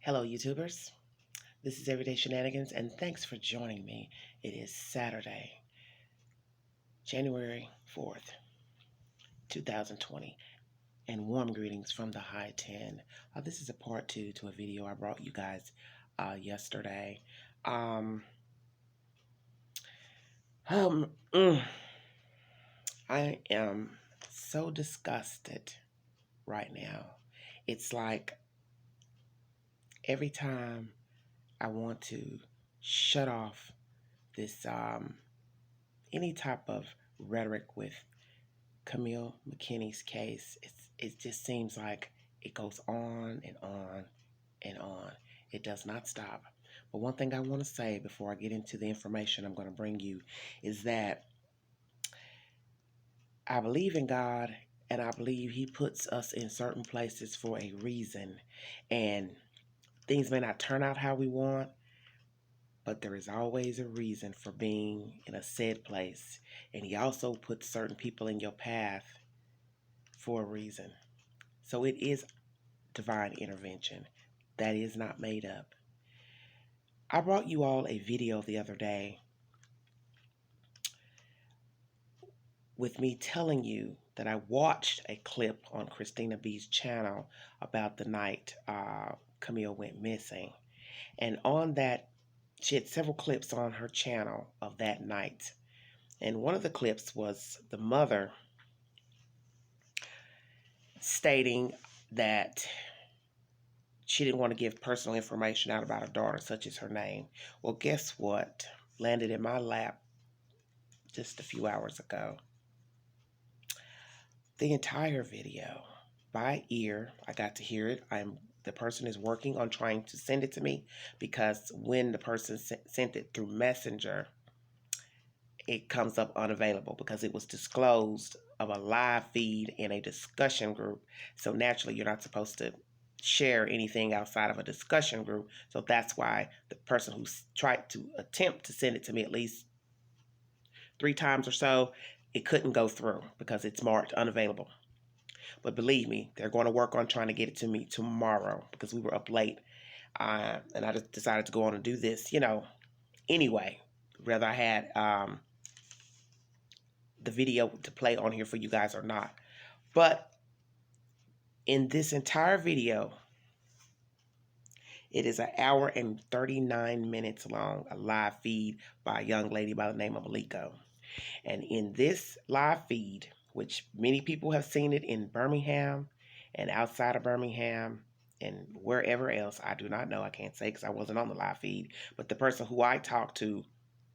Hello, YouTubers. This is Everyday Shenanigans, and thanks for joining me. It is Saturday, January 4th, 2020, and warm greetings from the High 10. This is a part 2 to a video I brought you guys yesterday. Um, um, mm, I am so disgusted right now. It's like every time I want to shut off this any type of rhetoric with Kamille McKinney's case, it just seems like it goes on and on and on. It does not stop. But one thing I want to say before I get into the information I'm going to bring you is that I believe in God, and I believe He puts us in certain places for a reason. And things may not turn out how we want, but there is always a reason for being in a said place. And He also puts certain people in your path for a reason. So it is divine intervention. That is not made up. I brought you all a video the other day with me telling you that I watched a clip on Christina B's channel about the night Kamille went missing. And on that, she had several clips on her channel of that night. And one of the clips was the mother stating that she didn't want to give personal information out about her daughter, such as her name. Well, guess what? Landed in my lap just a few hours ago. The entire video, by ear, I got to hear it. The person is working on trying to send it to me, because when the person sent it through Messenger, it comes up unavailable because it was disclosed of a live feed in a discussion group. So naturally, you're not supposed to share anything outside of a discussion group. So that's why the person who tried to attempt to send it to me at least 3 times or so, it couldn't go through because it's marked unavailable. But believe me, they're going to work on trying to get it to me tomorrow because we were up late. And I just decided to go on and do this, anyway. Whether I had the video to play on here for you guys or not. But in this entire video, it is an hour and 39 minutes long, a live feed by a young lady by the name of Aliko. And in this live feed, which many people have seen it in Birmingham and outside of Birmingham and wherever else, I do not know, I can't say because I wasn't on the live feed, but the person who I talked to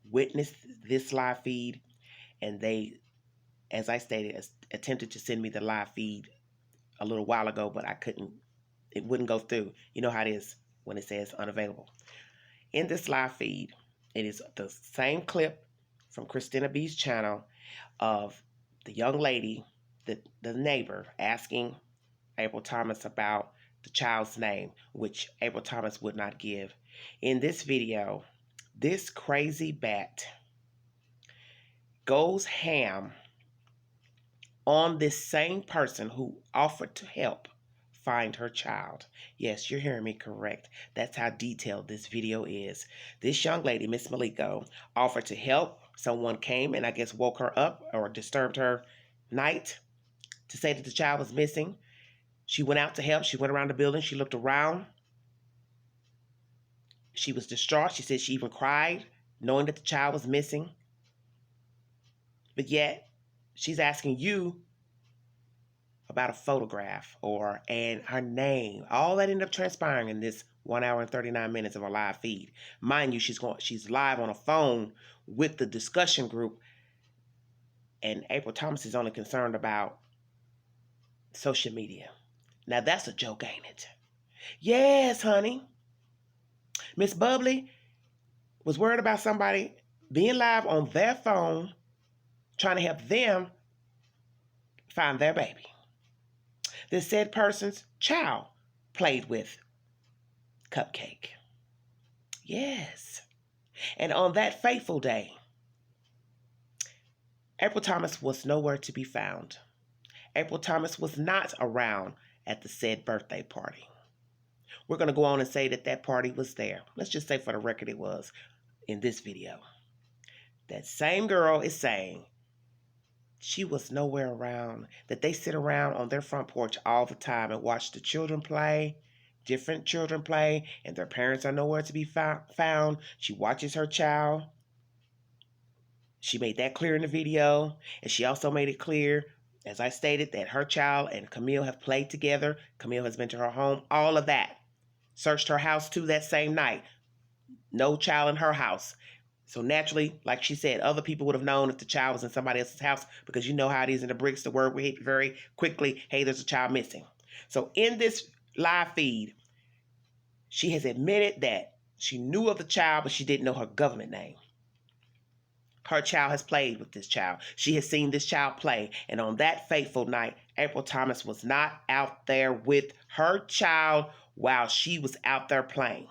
witnessed this live feed, and they, as I stated, attempted to send me the live feed a little while ago, but it wouldn't go through. You know how it is when it says unavailable. In this live feed, it is the same clip from Christina B's channel of the young lady, the neighbor, asking April Thomas about the child's name, which April Thomas would not give. In this video, this crazy bat goes ham on this same person who offered to help find her child. Yes, you're hearing me correct. That's how detailed this video is. This young lady, Miss Maliko, offered to help. Someone came and I guess woke her up or disturbed her night to say that the child was missing. She went out to help. She went around the building. She looked around. She was distraught. She said she even cried knowing that the child was missing. But yet, she's asking you about a photograph and her name. All that ended up transpiring in this 1 hour and 39 minutes of a live feed. Mind you, she's live on a phone with the discussion group, and April Thomas is only concerned about social media. Now that's a joke, ain't it? Yes, honey. Miss Bubbly was worried about somebody being live on their phone trying to help them find their baby. This said person's child played with Cupcake. Yes. And on that fateful day, April Thomas was nowhere to be found. April Thomas was not around at the said birthday party. We're going to go on and say that that party was there. Let's just say for the record it was in this video. That same girl is saying she was nowhere around, that they sit around on their front porch all the time and watch the children play, different children play, and their parents are nowhere to be found. She watches her child. She made that clear in the video, and she also made it clear, as I stated, that her child and Kamille have played together. Kamille has been to her home, all of that. Searched her house too that same night. No child in her house. So naturally, like she said, other people would have known if the child was in somebody else's house, because you know how it is in the bricks. The word will hit very quickly. Hey, there's a child missing. So in this live feed, she has admitted that she knew of the child, but she didn't know her government name. Her child has played with this child. She has seen this child play. And on that fateful night, April Thomas was not out there with her child while she was out there playing.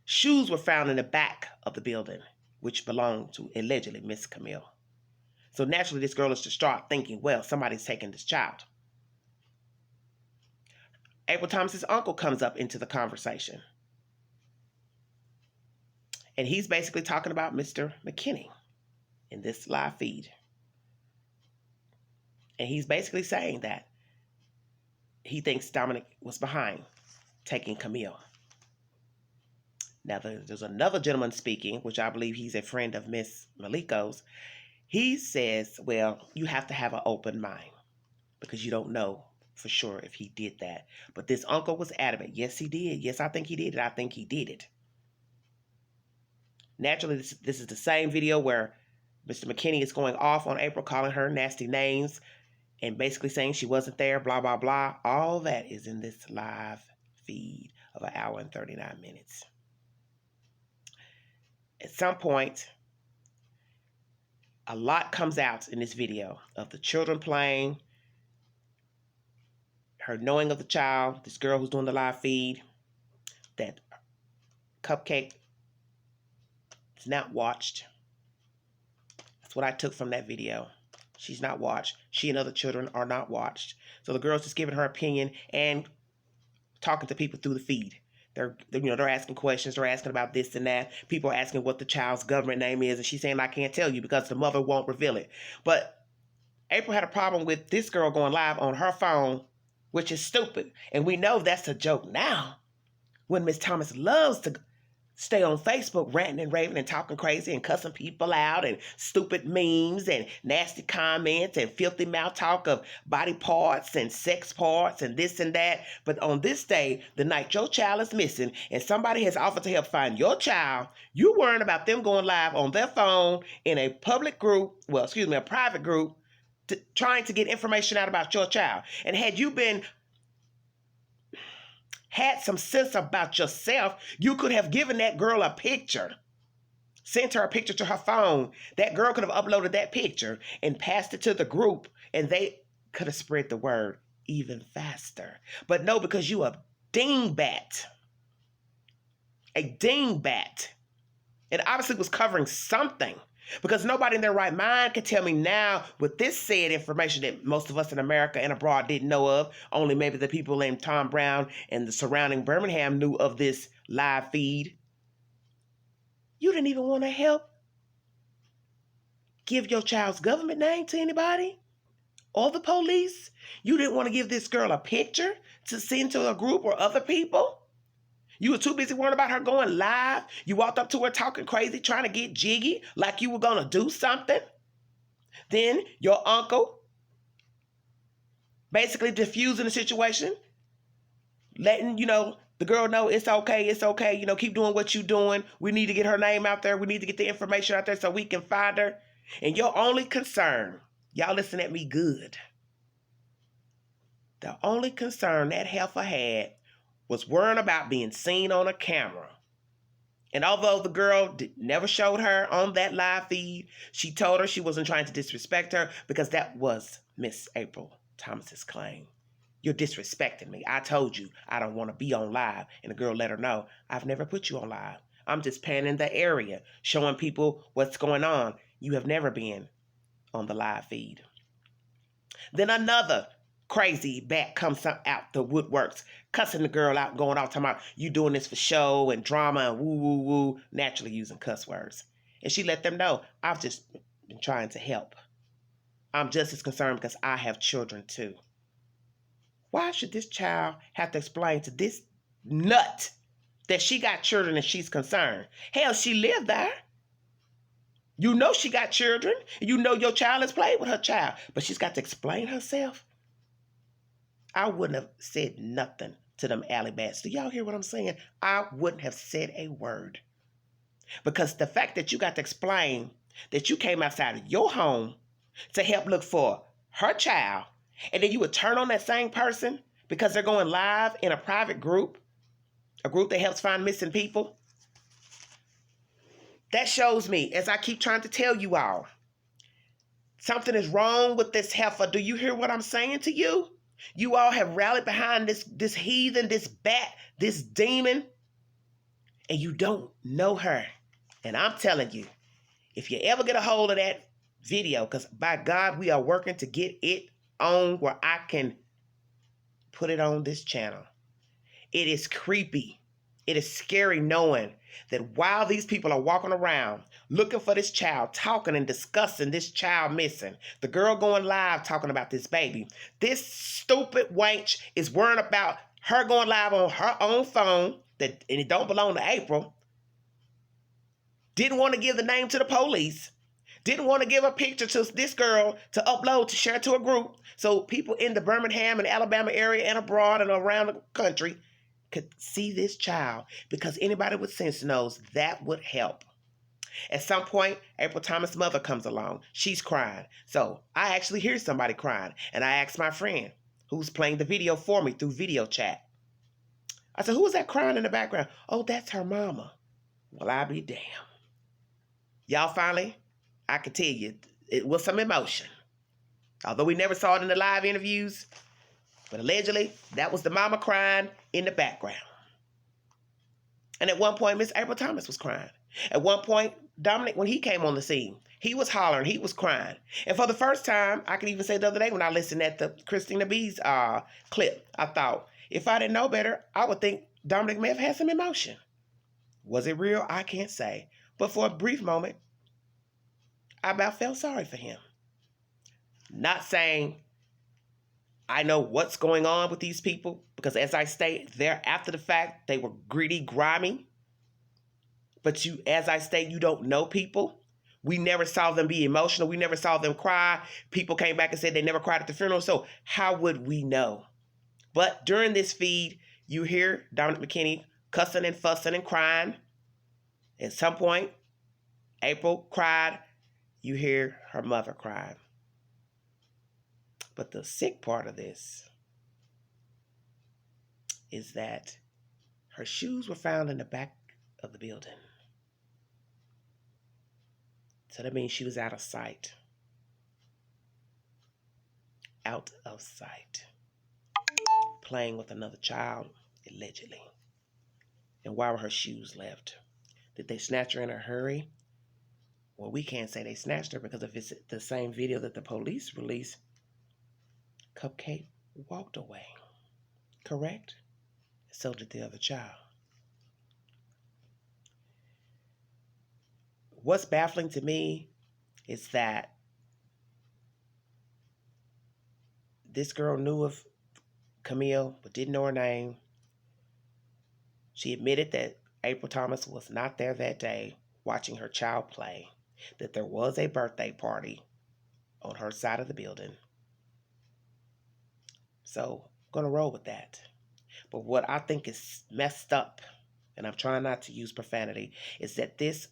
Shoes were found in the back of the building, which belonged to, allegedly, Miss Kamille. So naturally, this girl is distraught, thinking, well, somebody's taking this child. April Thomas's uncle comes up into the conversation. And he's basically talking about Mr. McKinney in this live feed. And he's basically saying that he thinks Dominic was behind taking Kamille. Now, there's another gentleman speaking, which I believe he's a friend of Miss Maliko's. He says, well, you have to have an open mind because you don't know for sure if he did that. But this uncle was adamant. Yes, he did. Yes, I think he did it. I think he did it. Naturally, this is the same video where Mr. McKinney is going off on April, calling her nasty names and basically saying she wasn't there, blah, blah, blah. All that is in this live feed of 1 hour and 39 minutes. At some point, a lot comes out in this video of the children playing, her knowing of the child, this girl who's doing the live feed, that Cupcake is not watched. That's what I took from that video. She's not watched. She and other children are not watched. So the girl's just giving her opinion and talking to people through the feed. They're asking questions. They're asking about this and that. People are asking what the child's government name is, and she's saying, I can't tell you because the mother won't reveal it. But April had a problem with this girl going live on her phone, which is stupid. And we know that's a joke now, when Miss Thomas loves to stay on Facebook ranting and raving and talking crazy and cussing people out and stupid memes and nasty comments and filthy mouth talk of body parts and sex parts and this and that. But on this day, the night your child is missing and somebody has offered to help find your child, you worrying about them going live on their phone in a public group, a private group, trying to get information out about your child. And had you had some sense about yourself, you could have given that girl a picture, sent her a picture to her phone. That girl could have uploaded that picture and passed it to the group, and they could have spread the word even faster. But no, because you a dingbat, it obviously was covering something. Because nobody in their right mind can tell me now with this said information that most of us in America and abroad didn't know of. Only maybe the people named Tom Brown and the surrounding Birmingham knew of this live feed. You didn't even want to help give your child's government name to anybody or the police. You didn't want to give this girl a picture to send to a group or other people. You were too busy worrying about her going live. You walked up to her talking crazy, trying to get jiggy, like you were going to do something. Then your uncle basically diffusing the situation, letting, the girl know it's okay, keep doing what you're doing. We need to get her name out there. We need to get the information out there so we can find her. And your only concern, y'all listen at me good, the only concern that heifer had was worrying about being seen on a camera. And although the girl never showed her on that live feed, she told her she wasn't trying to disrespect her because that was Miss April Thomas's claim. You're disrespecting me. I told you I don't want to be on live. And the girl let her know, I've never put you on live. I'm just panning the area, showing people what's going on. You have never been on the live feed. Then another crazy bat comes out the woodworks, cussing the girl out, going off, talking about you doing this for show and drama and woo, woo, woo, naturally using cuss words. And she let them know, I've just been trying to help. I'm just as concerned because I have children too. Why should this child have to explain to this nut that she got children and she's concerned? Hell, she lived there. You know she got children. You know your child has played with her child. But she's got to explain herself. I wouldn't have said nothing to them alley bats. Do y'all hear what I'm saying? I wouldn't have said a word. Because the fact that you got to explain that you came outside of your home to help look for her child, and then you would turn on that same person because they're going live in a private group, a group that helps find missing people. That shows me, as I keep trying to tell you all, something is wrong with this heifer. Do you hear what I'm saying to you? You all have rallied behind this heathen, this bat, this demon, and you don't know her. And I'm telling you, if you ever get a hold of that video, because by God, we are working to get it on where I can put it on this channel. It is creepy. It is scary knowing that while these people are walking around looking for this child, talking and discussing this child missing, the girl going live talking about this baby, this stupid wench is worrying about her going live on her own phone, and it don't belong to April. Didn't want to give the name to the police. Didn't want to give a picture to this girl to upload, to share to a group, so people in the Birmingham and Alabama area and abroad and around the country could see this child, because anybody with sense knows that would help. At some point, April Thomas' mother comes along. She's crying. So I actually hear somebody crying, and I asked my friend who's playing the video for me through video chat. I said, who is that crying in the background? Oh, that's her mama. Well, I'll be damned. Y'all finally, I can tell you, it was some emotion. Although we never saw it in the live interviews, but allegedly, that was the mama crying in the background. And at one point, Miss April Thomas was crying. At one point, Dominic, when he came on the scene, he was hollering, he was crying. And for the first time, I can even say the other day when I listened at the Christina B's clip, I thought, if I didn't know better, I would think Dominic may have had some emotion. Was it real? I can't say. But for a brief moment, I about felt sorry for him. Not saying I know what's going on with these people, because as I state, they're after the fact, they were greedy, grimy. But you, as I state, you don't know people. We never saw them be emotional. We never saw them cry. People came back and said they never cried at the funeral. So how would we know? But during this feed, you hear Dominic McKinney cussing and fussing and crying. At some point, April cried. You hear her mother cry. But the sick part of this is that her shoes were found in the back of the building. So that means she was out of sight. Out of sight. Playing with another child, allegedly. And why were her shoes left? Did they snatch her in a hurry? Well, we can't say they snatched her, because if it's the same video that the police released, Cupcake walked away. Correct? So did the other child. What's baffling to me is that this girl knew of Kamille, but didn't know her name. She admitted that April Thomas was not there that day watching her child play, that there was a birthday party on her side of the building. So I'm going to roll with that. But what I think is messed up, and I'm trying not to use profanity, is that this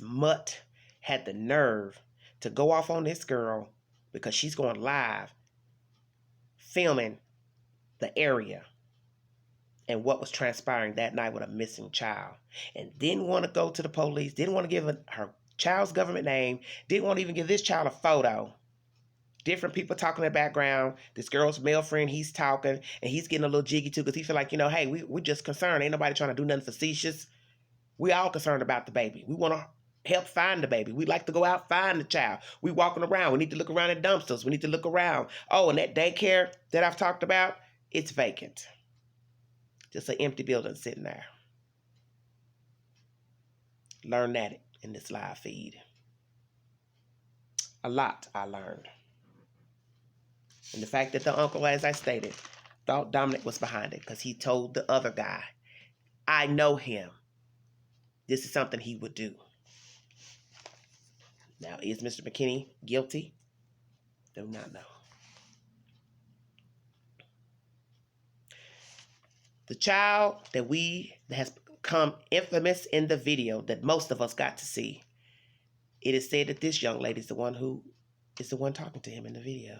mutt had the nerve to go off on this girl because she's going live filming the area and what was transpiring that night with a missing child, and didn't want to go to the police, didn't want to give her child's government name, didn't want to even give this child a photo. Different people talking in the background. This girl's male friend, he's talking, and he's getting a little jiggy too, because he feel like, hey, we're just concerned. Ain't nobody trying to do nothing facetious. We all concerned about the baby. We want to help find the baby. We like to go out find the child. We walking around. We need to look around at dumpsters. We need to look around. Oh, and that daycare that I've talked about, it's vacant. Just an empty building sitting there. Learn that in this live feed. A lot I learned. And the fact that the uncle, as I stated, thought Dominic was behind it because he told the other guy, I know him. This is something he would do. Now, is Mr. McKinney guilty? Do not know. The child that has become infamous in the video that most of us got to see, it is said that this young lady is the one talking to him in the video.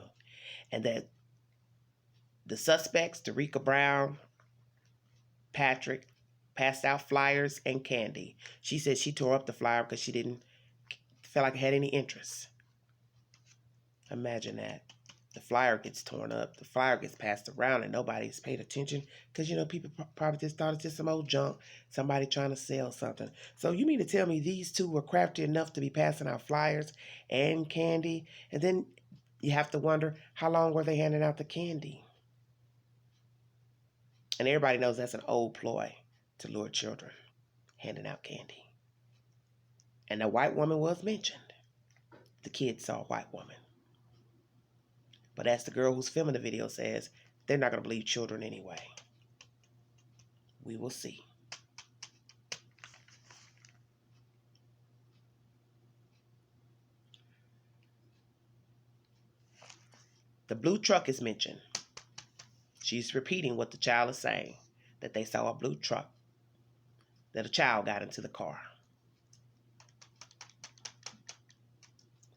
And that the suspects, Derica Brown, Patrick, passed out flyers and candy. She said she tore up the flyer because she didn't feel like it had any interest. Imagine that. The flyer gets torn up. The flyer gets passed around and nobody's paid attention because, people probably just thought it's just some old junk, somebody trying to sell something. So you mean to tell me these two were crafty enough to be passing out flyers and candy? And then you have to wonder, how long were they handing out the candy? And everybody knows that's an old ploy to lure children, handing out candy. And the white woman was mentioned. The kids saw a white woman. But as the girl who's filming the video says, they're not going to believe children anyway. We will see. The blue truck is mentioned. She's repeating what the child is saying, that they saw a blue truck, that a child got into the car.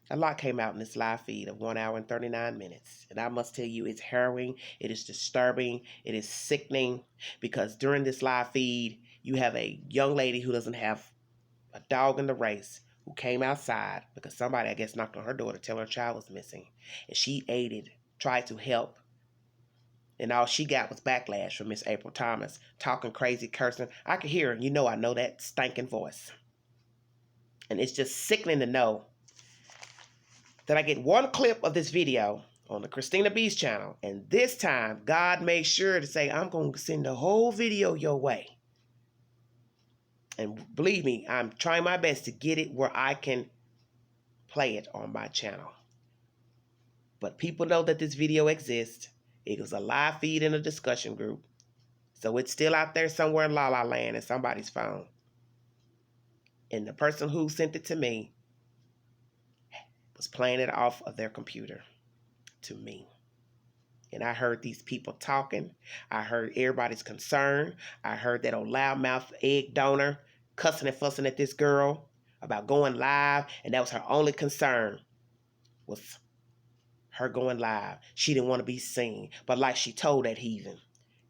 A lot came out in this live feed of 1 hour and 39 minutes. And I must tell you, it's harrowing, it is disturbing, it is sickening, because during this live feed, you have a young lady who doesn't have a dog in the race who came outside because somebody, I guess, knocked on her door to tell her child was missing. And she tried to help. And all she got was backlash from Miss April Thomas, talking crazy, cursing. I could hear her. I know that stinking voice. And it's just sickening to know that I get one clip of this video on the Christina B's channel, and this time God made sure to say, I'm going to send the whole video your way. And believe me, I'm trying my best to get it where I can play it on my channel. But people know that this video exists. It was a live feed in a discussion group. So it's still out there somewhere in La La Land in somebody's phone. And the person who sent it to me was playing it off of their computer to me. And I heard these people talking. I heard everybody's concern. I heard that old loudmouth egg donor cussing and fussing at this girl about going live. And that was her only concern, was her going live. She didn't want to be seen. But like she told that heathen,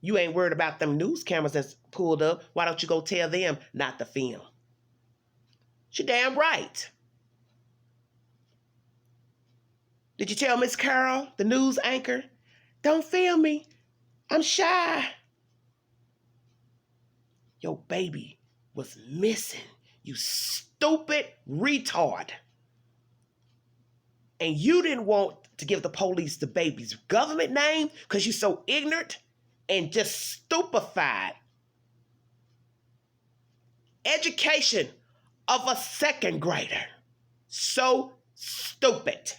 you ain't worried about them news cameras that's pulled up. Why don't you go tell them not to film? She damn right. Did you tell Miss Carol, the news anchor, don't film me, I'm shy? Your baby was missing, you stupid retard. And you didn't want to give the police the baby's government name because you're so ignorant and just stupefied. Education of a second grader. So stupid.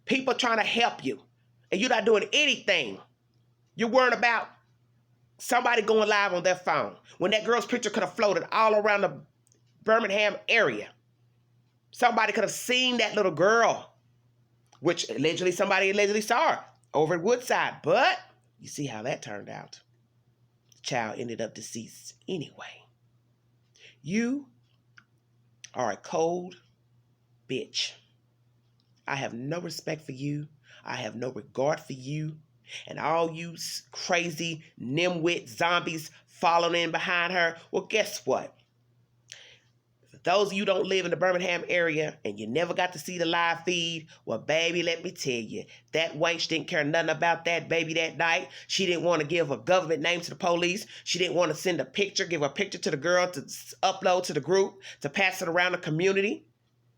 People trying to help you, and you're not doing anything. You're worrying about somebody going live on their phone when that girl's picture could have floated all around the Birmingham area. Somebody could have seen that little girl, which somebody allegedly saw her over at Woodside. But you see how that turned out. The child ended up deceased anyway. You are a cold bitch. I have no respect for you. I have no regard for you. And all you crazy nimwit zombies following in behind her. Well, guess what? Those of you don't live in the Birmingham area and you never got to see the live feed, well, baby, let me tell you, that wench didn't care nothing about that baby that night. She didn't want to give a government name to the police. She didn't want to send a picture, give a picture to the girl to upload to the group, to pass it around the community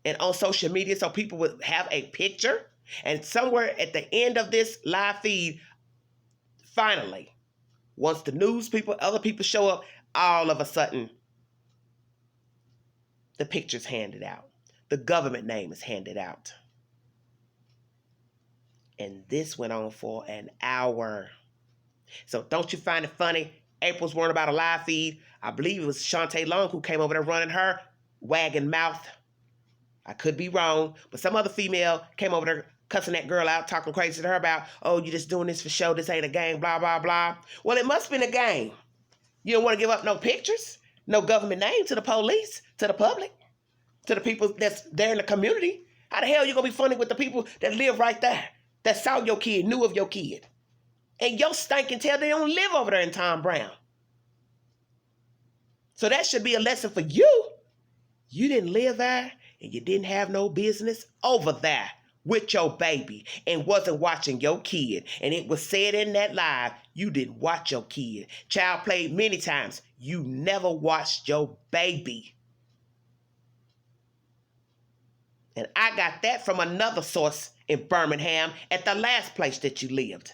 and on social media so people would have a picture. And somewhere at the end of this live feed, finally, once the news people, other people show up, all of a sudden, the picture's handed out. The government name is handed out. And this went on for an hour. So don't you find it funny? April's worrying about a live feed. I believe it was Shantae Long who came over there running her wagging mouth. I could be wrong, but some other female came over there cussing that girl out, talking crazy to her about, oh, you just doing this for show. This ain't a game, blah, blah, blah. Well, it must have been a game. You don't want to give up no pictures, no government name to the police, to the public, to the people that's there in the community. How the hell you going to be funny with the people that live right there, that saw your kid, knew of your kid? And your stinking tail, they don't live over there in Tom Brown. So that should be a lesson for you. You didn't live there and you didn't have no business over there with your baby and wasn't watching your kid. And it was said in that live, you didn't watch your kid. Child played many times. You never watched your baby. And I got that from another source in Birmingham at the last place that you lived.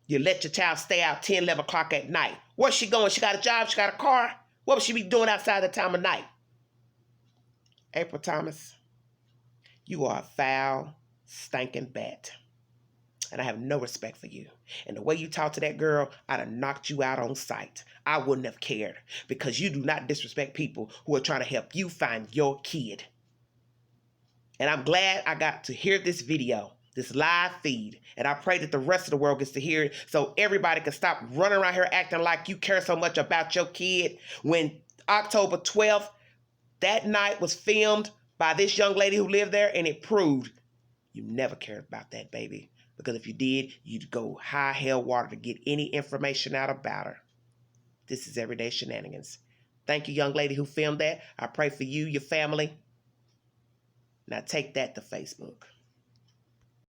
You let your child stay out 10, 11 o'clock at night. Where's she going? She got a job? She got a car? What would she be doing outside the time of night? April Thomas, you are a foul, stinking bat. And I have no respect for you. And the way you talk to that girl, I'd have knocked you out on sight. I wouldn't have cared because you do not disrespect people who are trying to help you find your kid. And I'm glad I got to hear this video, this live feed, and I pray that the rest of the world gets to hear it so everybody can stop running around here acting like you care so much about your kid when October 12th, that night was filmed by this young lady who lived there, and it proved you never cared about that baby. Because if you did, you'd go high hell water to get any information out about her. This is Everyday Shenanigans. Thank you, young lady who filmed that. I pray for you, your family. Now take that to Facebook.